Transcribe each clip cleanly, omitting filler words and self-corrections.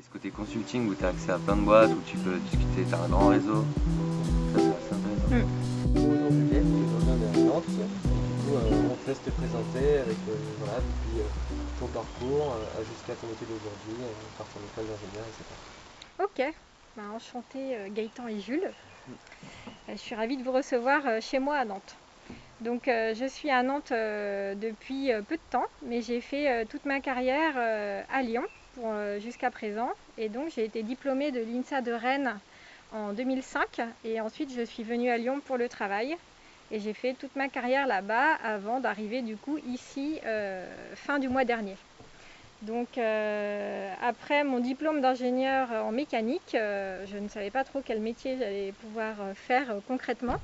ce côté consulting où tu as accès à plein de boîtes, où tu peux discuter, tu as un grand réseau. Ça, c'est assez intéressant. Bonjour Juliette, je viens de Nantes. Du coup, on te laisse te présenter avec voilà, depuis ton parcours jusqu'à ton métier d'aujourd'hui, par ton école d'ingénieur, etc. Ok, enchanté Gaëtan et Jules. Je suis ravie de vous recevoir chez moi à Nantes. Donc je suis à Nantes depuis peu de temps, mais j'ai fait toute ma carrière à Lyon jusqu'à présent. Et donc j'ai été diplômée de l'INSA de Rennes en 2005 et ensuite je suis venue à Lyon pour le travail. Et j'ai fait toute ma carrière là-bas avant d'arriver du coup ici fin du mois dernier. Donc après mon diplôme d'ingénieur en mécanique, je ne savais pas trop quel métier j'allais pouvoir faire concrètement.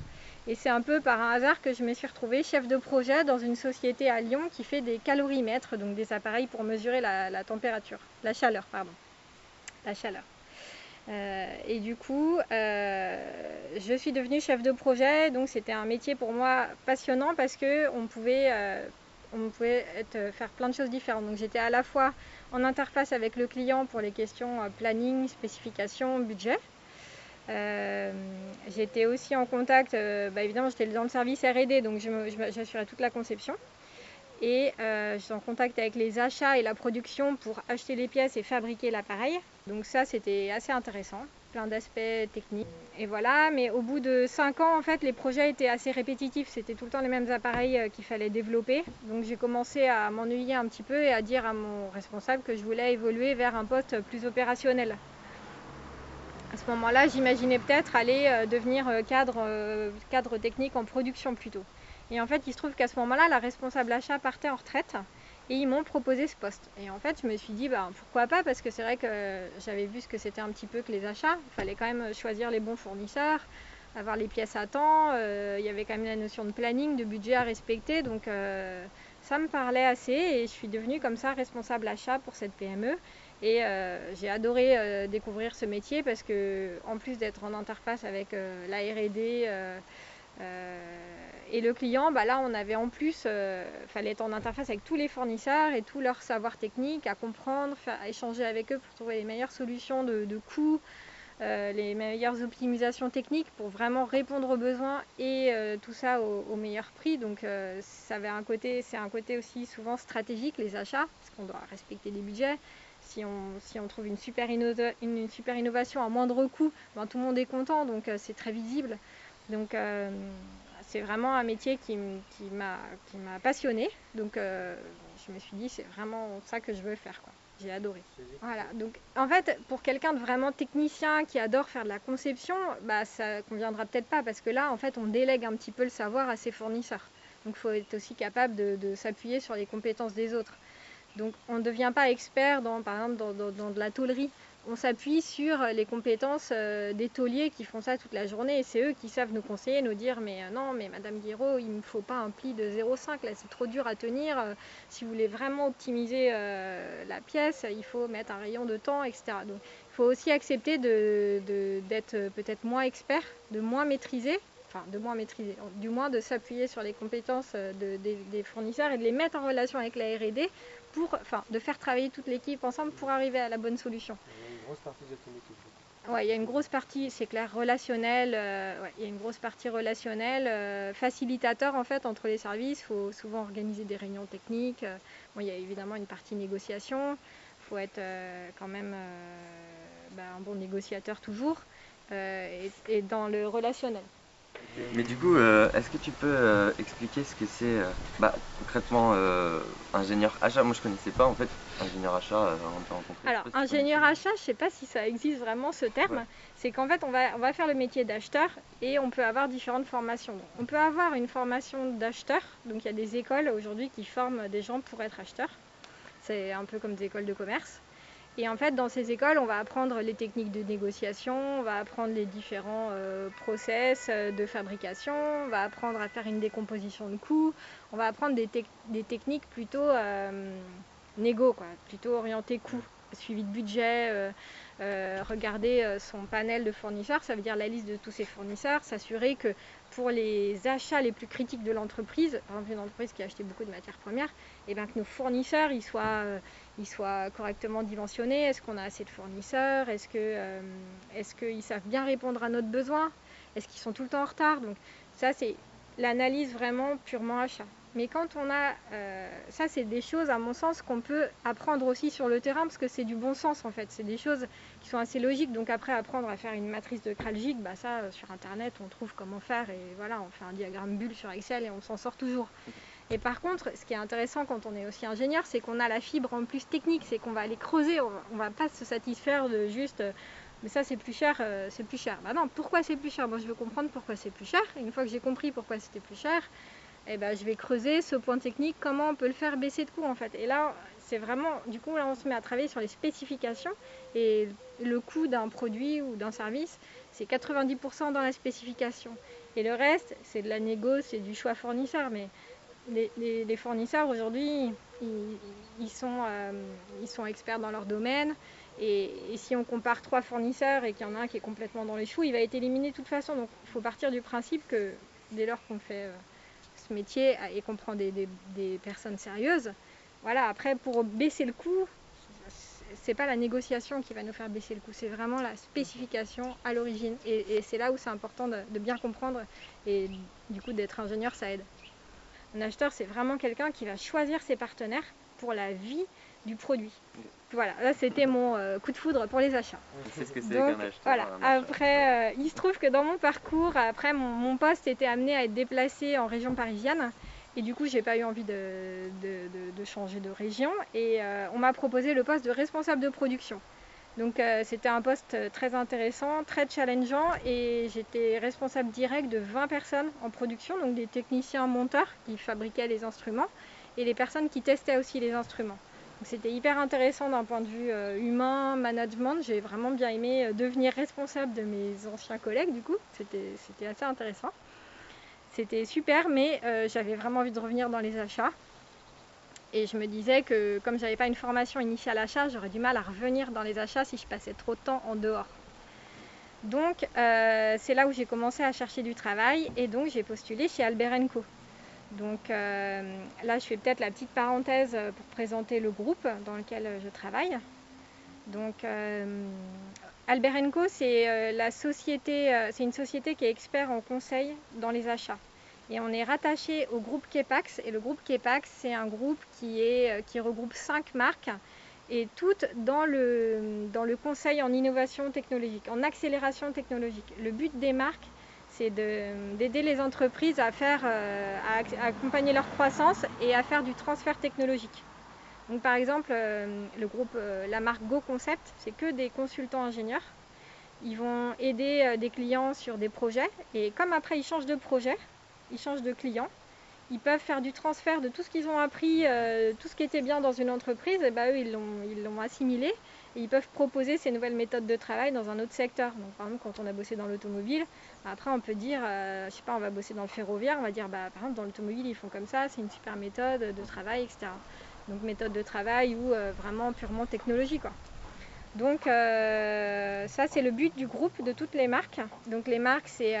Et c'est un peu par un hasard que je me suis retrouvée chef de projet dans une société à Lyon qui fait des calorimètres, donc des appareils pour mesurer la température, la chaleur, pardon. La chaleur. Et du coup, je suis devenue chef de projet, donc c'était un métier pour moi passionnant parce qu'on pouvait faire plein de choses différentes. Donc j'étais à la fois en interface avec le client pour les questions planning, spécification, budget. J'étais aussi en contact, évidemment j'étais dans le service R&D, donc j'assurais toute la conception. Et j'étais en contact avec les achats et la production pour acheter les pièces et fabriquer l'appareil. Donc ça c'était assez intéressant, plein d'aspects techniques. Et voilà, mais au bout de 5 ans en fait les projets étaient assez répétitifs, c'était tout le temps les mêmes appareils qu'il fallait développer. Donc j'ai commencé à m'ennuyer un petit peu et à dire à mon responsable que je voulais évoluer vers un poste plus opérationnel. À ce moment-là, j'imaginais peut-être aller devenir cadre technique en production plutôt. Et en fait, il se trouve qu'à ce moment-là, la responsable achat partait en retraite et ils m'ont proposé ce poste. Et en fait, je me suis dit, pourquoi pas, parce que c'est vrai que j'avais vu ce que c'était un petit peu que les achats. Il fallait quand même choisir les bons fournisseurs, avoir les pièces à temps. Il y avait quand même la notion de planning, de budget à respecter. Donc ça me parlait assez et je suis devenue comme ça responsable achat pour cette PME. Et j'ai adoré découvrir ce métier parce que en plus d'être en interface avec la R&D et le client, là on avait en plus, fallait être en interface avec tous les fournisseurs et tout leur savoir technique à comprendre, échanger avec eux pour trouver les meilleures solutions de coûts, les meilleures optimisations techniques pour vraiment répondre aux besoins et tout ça au meilleur prix. Donc c'est un côté aussi souvent stratégique, les achats, parce qu'on doit respecter des budgets. Si on trouve une super innovation à moindre coût, tout le monde est content, donc c'est très visible. Donc c'est vraiment un métier qui m'a passionnée. Donc je me suis dit, c'est vraiment ça que je veux faire, quoi. J'ai adoré. Voilà, donc en fait, pour quelqu'un de vraiment technicien qui adore faire de la conception, ça conviendra peut-être pas parce que là, en fait, on délègue un petit peu le savoir à ses fournisseurs. Donc il faut être aussi capable de s'appuyer sur les compétences des autres. Donc on ne devient pas expert par exemple dans de la tôlerie. On s'appuie sur les compétences des tôliers qui font ça toute la journée et c'est eux qui savent nous conseiller, nous dire mais non mais Madame Guiraud, il ne me faut pas un pli de 0,5, là c'est trop dur à tenir, si vous voulez vraiment optimiser la pièce, il faut mettre un rayon de temps, etc. Donc il faut aussi accepter d'être peut-être moins expert, de moins maîtriser, du moins de s'appuyer sur les compétences des fournisseurs et de les mettre en relation avec la R&D de faire travailler toute l'équipe ensemble pour arriver à la bonne solution. Il y a une grosse partie de ton équipe. Ouais, il y a une grosse partie, c'est clair, relationnelle. Il y a une grosse partie relationnelle, facilitateur en fait entre les services. Il faut souvent organiser des réunions techniques. Il y a évidemment une partie négociation. Il faut être quand même un bon négociateur toujours. Et dans le relationnel. Mais du coup, est-ce que tu peux expliquer ce que c'est concrètement ingénieur achat? Moi je connaissais pas en fait ingénieur achat avant de te rencontrer. Alors ingénieur achat, je ne sais pas si ça existe vraiment ce terme. Ouais. C'est qu'en fait on va faire le métier d'acheteur et on peut avoir différentes formations. Donc, on peut avoir une formation d'acheteur, donc il y a des écoles aujourd'hui qui forment des gens pour être acheteurs. C'est un peu comme des écoles de commerce. Et en fait, dans ces écoles, on va apprendre les techniques de négociation, on va apprendre les différents process de fabrication, on va apprendre à faire une décomposition de coûts, on va apprendre des techniques plutôt négo, quoi, plutôt orientées coûts, suivi de budget, regarder son panel de fournisseurs, ça veut dire la liste de tous ses fournisseurs, s'assurer que pour les achats les plus critiques de l'entreprise, par exemple une entreprise qui a acheté beaucoup de matières premières, et que nos fournisseurs ils soient il soit correctement dimensionné. Est-ce qu'on a assez de fournisseurs? Est-ce qu'ils savent bien répondre à notre besoin? Est-ce qu'ils sont tout le temps en retard? Donc ça, c'est l'analyse vraiment purement achat. Mais quand on a... ça, c'est des choses, à mon sens, qu'on peut apprendre aussi sur le terrain, parce que c'est du bon sens, en fait. C'est des choses qui sont assez logiques. Donc après, apprendre à faire une matrice de Kraljic, bah ça, sur Internet, on trouve comment faire. Et voilà, on fait un diagramme bulle sur Excel et on s'en sort toujours. Et par contre, ce qui est intéressant quand on est aussi ingénieur, c'est qu'on a la fibre en plus technique. C'est qu'on va aller creuser. On va pas se satisfaire de juste... mais ça, c'est plus cher, c'est plus cher. Bah non, pourquoi c'est plus cher? Moi, je veux comprendre pourquoi c'est plus cher. Et une fois que j'ai compris pourquoi c'était plus cher, eh ben, je vais creuser ce point technique, comment on peut le faire baisser de coût en fait. Et là, c'est vraiment, du coup, là, on se met à travailler sur les spécifications. Et le coût d'un produit ou d'un service, c'est 90% dans la spécification. Et le reste, c'est de la négo, c'est du choix fournisseur. Mais les fournisseurs, aujourd'hui, ils sont experts dans leur domaine. Et si on compare 3 fournisseurs et qu'il y en a un qui est complètement dans les choux, il va être éliminé de toute façon. Donc il faut partir du principe que dès lors qu'on fait ce métier et qu'on prend des personnes sérieuses, voilà, après pour baisser le coût, c'est pas la négociation qui va nous faire baisser le coût, c'est vraiment la spécification à l'origine. Et c'est là où c'est important de bien comprendre, et du coup d'être ingénieur, ça aide. Un acheteur, c'est vraiment quelqu'un qui va choisir ses partenaires pour la vie du produit. Voilà, là c'était mon coup de foudre pour les achats. C'est ce que c'est Donc, qu'un acheteur. voilà. Un achat. Après, il se trouve que dans mon parcours, après mon poste était amené à être déplacé en région parisienne. Et du coup, j'ai pas eu envie de changer de région. Et on m'a proposé le poste de responsable de production. Donc c'était un poste très intéressant, très challengeant. Et j'étais responsable direct de 20 personnes en production, donc des techniciens monteurs qui fabriquaient les instruments et les personnes qui testaient aussi les instruments. C'était hyper intéressant d'un point de vue humain, management. J'ai vraiment bien aimé devenir responsable de mes anciens collègues, du coup. C'était assez intéressant. C'était super, mais j'avais vraiment envie de revenir dans les achats. Et je me disais que comme j'avais pas une formation initiale achat, j'aurais du mal à revenir dans les achats si je passais trop de temps en dehors. Donc c'est là où j'ai commencé à chercher du travail et donc j'ai postulé chez Albert & Co. Donc là, je fais peut-être la petite parenthèse pour présenter le groupe dans lequel je travaille. Donc Albert & Co, c'est c'est une société qui est expert en conseil dans les achats. Et on est rattaché au groupe Kepax. Et le groupe Kepax, c'est un groupe qui regroupe 5 marques et toutes dans le conseil en innovation technologique, en accélération technologique. Le but des marques, c'est d'aider les entreprises à accompagner leur croissance et à faire du transfert technologique. Donc par exemple, la marque Go Concept, c'est que des consultants ingénieurs. Ils vont aider des clients sur des projets et comme après ils changent de projet, ils changent de client, ils peuvent faire du transfert de tout ce qu'ils ont appris, tout ce qui était bien dans une entreprise, et ben eux ils l'ont assimilé et ils peuvent proposer ces nouvelles méthodes de travail dans un autre secteur. Donc par exemple quand on a bossé dans l'automobile, après on peut dire, je sais pas, on va bosser dans le ferroviaire, on va dire par exemple dans l'automobile ils font comme ça, c'est une super méthode de travail, etc. Donc méthode de travail ou vraiment purement technologie quoi. Donc ça c'est le but du groupe de toutes les marques. Donc les marques c'est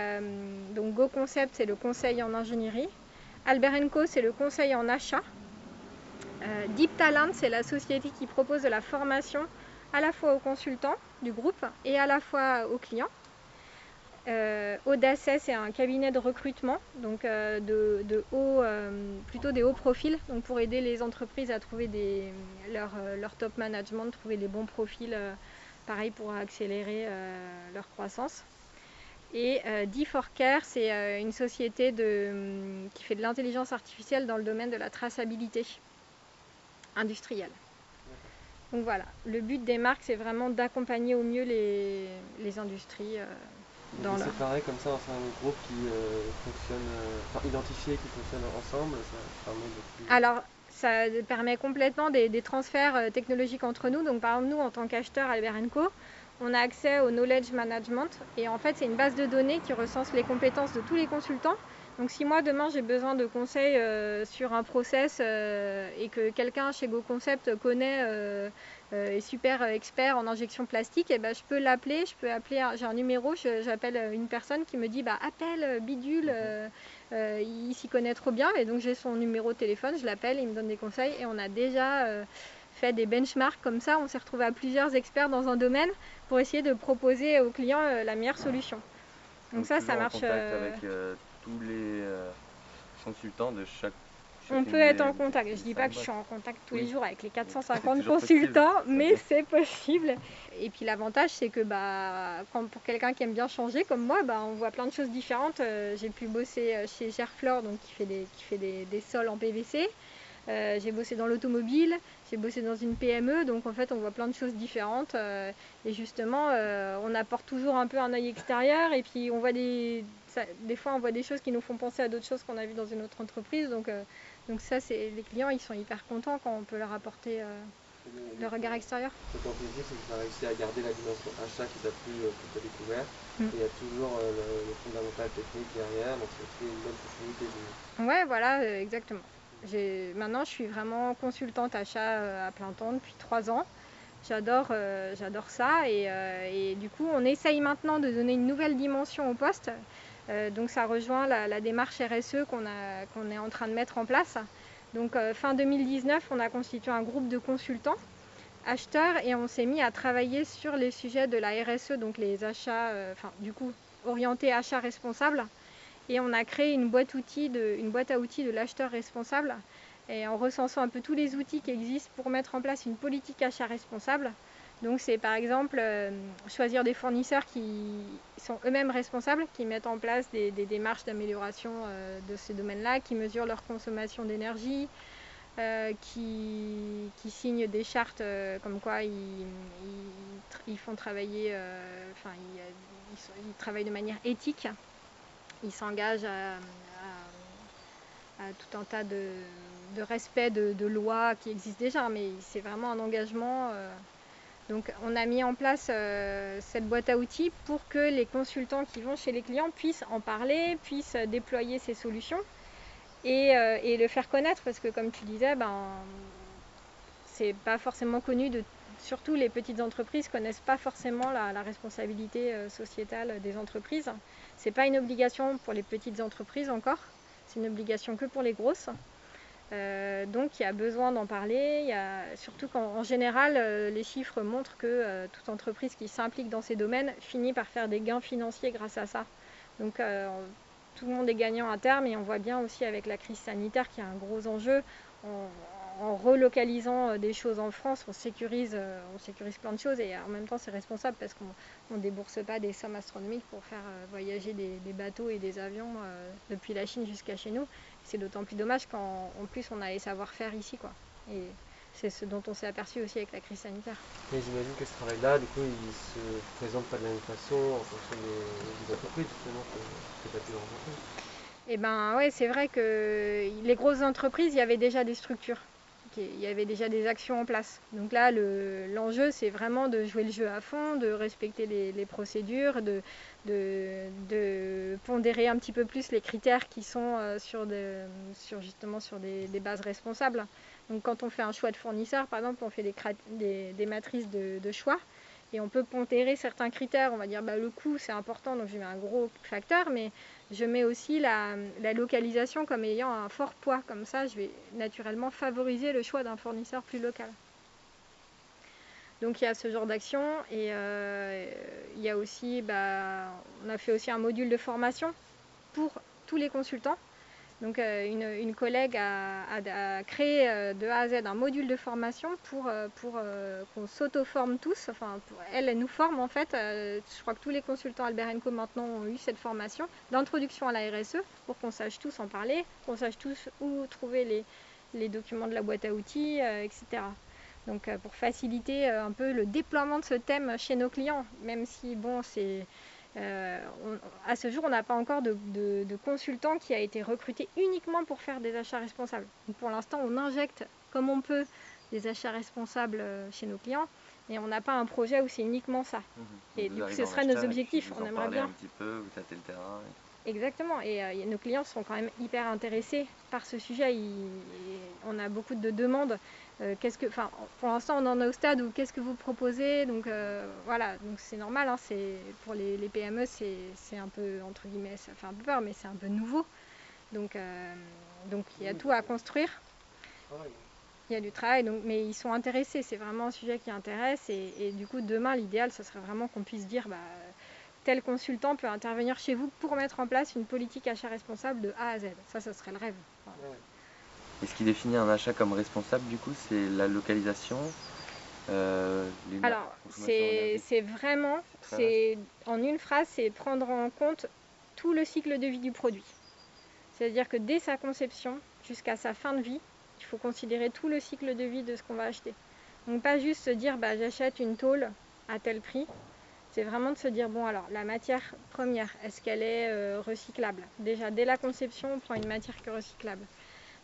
donc Go Concept, c'est le conseil en ingénierie. Albert & Co, c'est le conseil en achat. Deep Talent, c'est la société qui propose de la formation à la fois aux consultants du groupe et à la fois aux clients. Audaces, c'est un cabinet de recrutement, donc plutôt des hauts profils, donc pour aider les entreprises à trouver leur top management, trouver les bons profils, pareil pour accélérer leur croissance. Et D4Care, c'est une société qui fait de l'intelligence artificielle dans le domaine de la traçabilité industrielle. Donc voilà, le but des marques, c'est vraiment d'accompagner au mieux les industries. C'est pareil comme ça au sein d'un groupe qui fonctionne, identifié, qui fonctionne ensemble, ça permet de plus... Alors, ça permet complètement des transferts technologiques entre nous. Donc par exemple, nous, en tant qu'acheteurs Albert & Co, on a accès au knowledge management. Et en fait, c'est une base de données qui recense les compétences de tous les consultants. Donc si moi, demain, j'ai besoin de conseils sur un process et que quelqu'un chez Go Concept connaît... est super expert en injection plastique, et ben, je peux l'appeler, j'ai un numéro, j'appelle une personne qui me dit appelle Bidule, il s'y connaît trop bien, et donc j'ai son numéro de téléphone, je l'appelle, il me donne des conseils, et on a déjà fait des benchmarks comme ça, on s'est retrouvé à plusieurs experts dans un domaine pour essayer de proposer aux clients la meilleure solution. Donc ça toujours marche. En contact avec tous les consultants de chaque. On peut être en contact. Je ne dis pas que je suis en contact tous les jours avec les 450 consultants, mais c'est possible. Et puis l'avantage, c'est que pour quelqu'un qui aime bien changer comme moi, on voit plein de choses différentes. J'ai pu bosser chez Gerflor, donc qui fait des sols en PVC. J'ai bossé dans l'automobile, j'ai bossé dans une PME, donc en fait on voit plein de choses différentes et justement on apporte toujours un peu un œil extérieur et puis on voit des fois on voit des choses qui nous font penser à d'autres choses qu'on a vues dans une autre entreprise, donc ça c'est les clients ils sont hyper contents quand on peut leur apporter le regard extérieur. Ce qu'on peut dire, c'est que tu as réussi à garder la dimension achat qui t'a plu, que tu as découvert. Et il y a toujours le fondamental technique derrière, donc c'est une bonne possibilité de... Ouais, voilà, exactement. Maintenant, je suis vraiment consultante achat à plein temps depuis 3 ans. J'adore ça et du coup, on essaye maintenant de donner une nouvelle dimension au poste. Donc ça rejoint la démarche RSE qu'on est en train de mettre en place. Donc fin 2019, on a constitué un groupe de consultants acheteurs et on s'est mis à travailler sur les sujets de la RSE, donc les achats, du coup orientés achats responsables. Et on a créé une boîte à outils de l'acheteur responsable et en recensant un peu tous les outils qui existent pour mettre en place une politique achat responsable. Donc c'est par exemple choisir des fournisseurs qui sont eux-mêmes responsables, qui mettent en place des démarches d'amélioration de ces domaines-là, qui mesurent leur consommation d'énergie, qui signent des chartes comme quoi ils font travailler, ils travaillent de manière éthique. Ils s'engagent à tout un tas de respect de lois qui existent déjà, mais c'est vraiment un engagement. Donc on a mis en place cette boîte à outils pour que les consultants qui vont chez les clients puissent en parler, puissent déployer ces solutions et le faire connaître, parce que comme tu disais, c'est pas forcément connu surtout les petites entreprises connaissent pas forcément la responsabilité sociétale des entreprises. C'est pas une obligation pour les petites entreprises encore, c'est une obligation que pour les grosses. Donc il y a besoin d'en parler, surtout qu'en général les chiffres montrent que toute entreprise qui s'implique dans ces domaines finit par faire des gains financiers grâce à ça. Donc tout le monde est gagnant à terme et on voit bien aussi avec la crise sanitaire qu'il y a un gros enjeu. En relocalisant des choses en France, on sécurise plein de choses et en même temps c'est responsable parce qu'on ne débourse pas des sommes astronomiques pour faire voyager des bateaux et des avions depuis la Chine jusqu'à chez nous. C'est d'autant plus dommage qu'en plus on a les savoir-faire ici, quoi. Et c'est ce dont on s'est aperçu aussi avec la crise sanitaire. Et j'imagine que ce travail-là, du coup, il se présente pas de la même façon en fonction des entreprises justement que tu as pu rencontrer. Eh ben ouais, c'est vrai que les grosses entreprises, il y avait déjà des structures. Il y avait déjà des actions en place. Donc là, l'enjeu, c'est vraiment de jouer le jeu à fond, de respecter les procédures, de pondérer un petit peu plus les critères qui sont sur des bases responsables. Donc quand on fait un choix de fournisseur, par exemple, on fait des matrices de choix et on peut pondérer certains critères. On va dire le coût, c'est important, donc je mets un gros facteur, mais je mets aussi la localisation comme ayant un fort poids. Comme ça, je vais naturellement favoriser le choix d'un fournisseur plus local. Donc il y a ce genre d'action et il y a aussi, on a fait aussi un module de formation pour tous les consultants. Donc une collègue a créé de A à Z un module de formation pour qu'on s'auto-forme tous. Enfin, elle nous forme en fait. Je crois que tous les consultants Albert & Co maintenant ont eu cette formation d'introduction à la RSE pour qu'on sache tous en parler, qu'on sache tous où trouver les documents de la boîte à outils, etc. Donc pour faciliter un peu le déploiement de ce thème chez nos clients, même si c'est... à ce jour, on n'a pas encore de consultant qui a été recruté uniquement pour faire des achats responsables. Donc pour l'instant, on injecte comme on peut des achats responsables chez nos clients, et on n'a pas un projet où c'est uniquement ça. Et du coup, ce seraient nos objectifs. On aimerait bien un petit peu, vous tâtez le terrain. Exactement, et nos clients sont quand même hyper intéressés par ce sujet. On a beaucoup de demandes. Pour l'instant, on en est au stade où qu'est-ce que vous proposez, donc voilà, donc c'est normal, hein, pour les PME, c'est un peu, entre guillemets, ça fait un peu peur, mais c'est un peu nouveau. Donc il y a tout à construire. Il y a du travail, donc, mais ils sont intéressés, c'est vraiment un sujet qui intéresse. Et du coup, demain, l'idéal, ce serait vraiment qu'on puisse dire tel consultant peut intervenir chez vous pour mettre en place une politique achat responsable de A à Z. Ça serait le rêve. Voilà. Et ce qui définit un achat comme responsable, du coup, c'est la localisation. Alors, c'est vraiment, en une phrase, c'est prendre en compte tout le cycle de vie du produit. C'est-à-dire que dès sa conception jusqu'à sa fin de vie, il faut considérer tout le cycle de vie de ce qu'on va acheter. Donc pas juste se dire j'achète une tôle à tel prix. C'est vraiment de se dire bon alors la matière première, est-ce qu'elle est recyclable? Déjà dès la conception, on prend une matière qui est recyclable.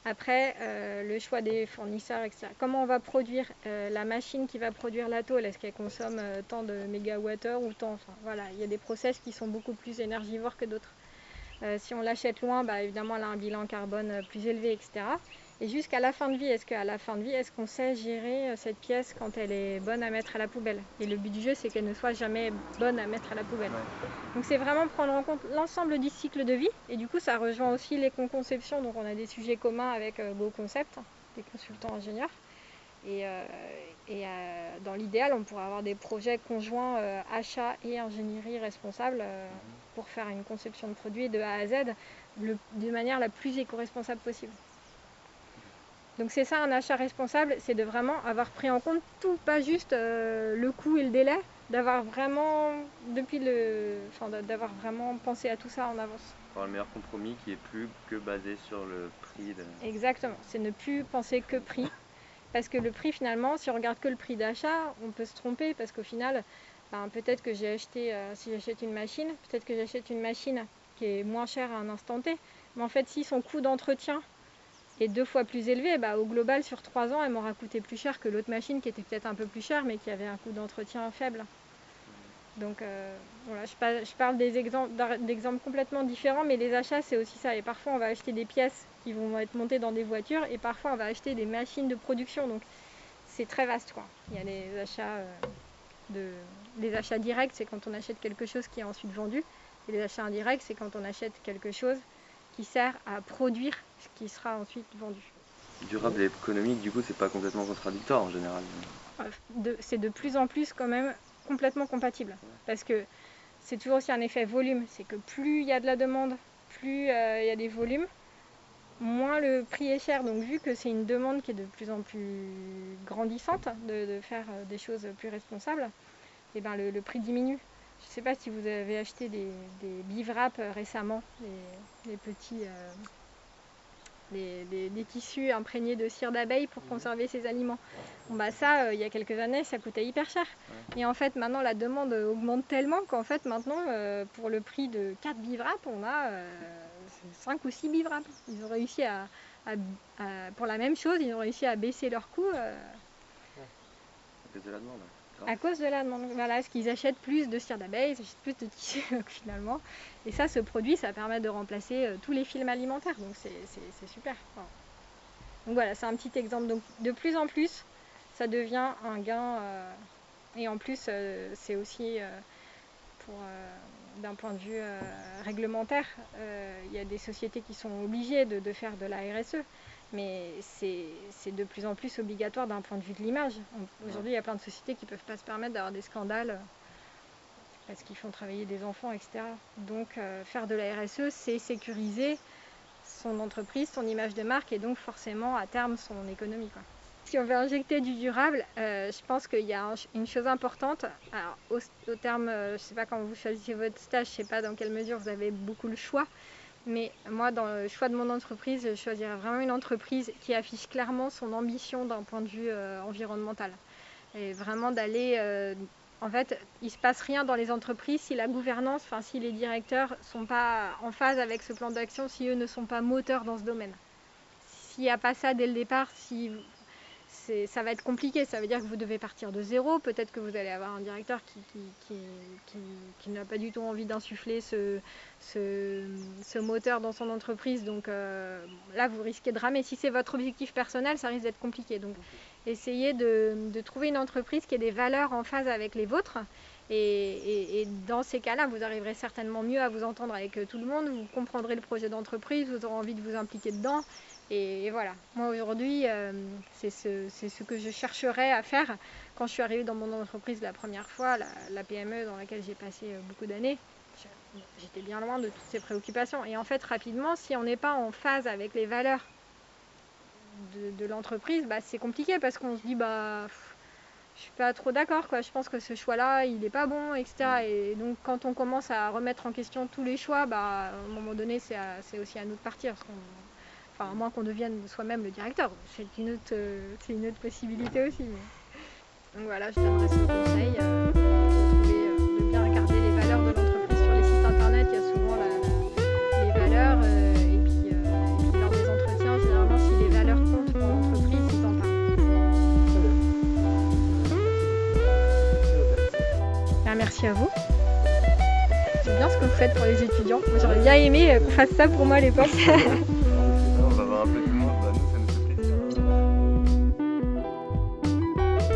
Après, le choix des fournisseurs, etc. Comment on va produire la machine qui va produire la tôle? Est-ce qu'elle consomme tant de mégawattheures ou tant? Enfin, voilà, il y a des process qui sont beaucoup plus énergivores que d'autres. Si on l'achète loin, évidemment, elle a un bilan carbone plus élevé, etc. Et jusqu'à la fin de vie, est-ce qu'on sait gérer cette pièce quand elle est bonne à mettre à la poubelle? Et le but du jeu, c'est qu'elle ne soit jamais bonne à mettre à la poubelle. Ouais. Donc c'est vraiment prendre en compte l'ensemble du cycle de vie. Et du coup, ça rejoint aussi l'éco-conception. Donc on a des sujets communs avec GoConcept, des consultants ingénieurs. Et dans l'idéal, on pourrait avoir des projets conjoints achat et ingénierie responsable pour faire une conception de produit de A à Z de manière la plus éco-responsable possible. Donc c'est ça un achat responsable, c'est de vraiment avoir pris en compte tout, pas juste le coût et le délai, d'avoir vraiment d'avoir vraiment pensé à tout ça en avance. Avoir le meilleur compromis qui est plus que basé sur le prix. Exactement, c'est ne plus penser que prix. Parce que le prix finalement, si on regarde que le prix d'achat, on peut se tromper parce qu'au final, peut-être que j'ai acheté, si j'achète une machine, peut-être que j'achète une machine qui est moins chère à un instant T, mais en fait si son coût d'entretien est 2 fois plus élevé, au global sur 3 ans, elle m'aura coûté plus cher que l'autre machine qui était peut-être un peu plus chère mais qui avait un coût d'entretien faible. Donc voilà, je parle d'exemples complètement différents, mais les achats c'est aussi ça. Et parfois on va acheter des pièces qui vont être montées dans des voitures et parfois on va acheter des machines de production. Donc c'est très vaste quoi. Il y a les achats directs, c'est quand on achète quelque chose qui est ensuite vendu. Et les achats indirects, c'est quand on achète quelque chose qui sert à produire ce qui sera ensuite vendu. Durable et économique, du coup, c'est pas complètement contradictoire en général. C'est de plus en plus quand même complètement compatible. Parce que c'est toujours aussi un effet volume. C'est que plus il y a de la demande, plus il y a des volumes, moins le prix est cher. Donc vu que c'est une demande qui est de plus en plus grandissante de faire des choses plus responsables, et le prix diminue. Je ne sais pas si vous avez acheté des bivraps récemment, des petits des tissus imprégnés de cire d'abeille pour conserver ses aliments. Ça, il y a quelques années, ça coûtait hyper cher. Et en fait, maintenant, la demande augmente tellement qu'en fait, maintenant, pour le prix de 4 bivraps, on a 5 ou 6 bivraps. Ils ont réussi pour la même chose, ils ont réussi à baisser leur coût. À cause de la demande. À cause de la demande. Voilà, parce qu'ils achètent plus de cire d'abeille, ils achètent plus de tissus finalement. Et ça, ce produit, ça permet de remplacer tous les films alimentaires. Donc c'est super. Voilà. Donc voilà, c'est un petit exemple. Donc de plus en plus, ça devient un gain. Et en plus, c'est aussi d'un point de vue réglementaire, il y a des sociétés qui sont obligées de faire de la RSE. Mais c'est de plus en plus obligatoire d'un point de vue de l'image. Aujourd'hui, il y a plein de sociétés qui ne peuvent pas se permettre d'avoir des scandales parce qu'ils font travailler des enfants, etc. Donc faire de la RSE, c'est sécuriser son entreprise, son image de marque et donc forcément à terme son économie, quoi. Si on veut injecter du durable, je pense qu'il y a une chose importante. Alors, au terme, je ne sais pas quand vous choisissez votre stage, je ne sais pas dans quelle mesure vous avez beaucoup le choix. Mais moi, dans le choix de mon entreprise, je choisirais vraiment une entreprise qui affiche clairement son ambition d'un point de vue environnemental. Et vraiment d'aller... en fait, il ne se passe rien dans les entreprises si la gouvernance, si les directeurs ne sont pas en phase avec ce plan d'action, si eux ne sont pas moteurs dans ce domaine. S'il n'y a pas ça dès le départ, ça va être compliqué, ça veut dire que vous devez partir de zéro, peut-être que vous allez avoir un directeur qui n'a pas du tout envie d'insuffler ce moteur dans son entreprise, donc là vous risquez de ramer. Si c'est votre objectif personnel, ça risque d'être compliqué, donc essayez de trouver une entreprise qui ait des valeurs en phase avec les vôtres, et dans ces cas-là, vous arriverez certainement mieux à vous entendre avec tout le monde, vous comprendrez le projet d'entreprise, vous aurez envie de vous impliquer dedans. Et voilà, moi aujourd'hui, c'est ce que je chercherais à faire quand je suis arrivée dans mon entreprise la première fois, la PME dans laquelle j'ai passé beaucoup d'années. J'étais bien loin de toutes ces préoccupations. Et en fait, rapidement, si on n'est pas en phase avec les valeurs de l'entreprise, c'est compliqué parce qu'on se dit, je suis pas trop d'accord, quoi. Je pense que ce choix-là, il n'est pas bon, etc. Et donc, quand on commence à remettre en question tous les choix, à un moment donné, c'est aussi à nous de partir. À moins qu'on devienne soi-même le directeur. C'est une autre possibilité aussi. Donc voilà, je donnerais ce conseil de bien regarder les valeurs de l'entreprise sur les sites internet. Il y a souvent les valeurs et puis lors des entretiens, généralement, si les valeurs comptent pour l'entreprise, ils en parlent. Merci à vous. C'est bien ce que vous faites pour les étudiants. Moi, j'aurais bien aimé qu'on fasse ça pour moi à l'époque.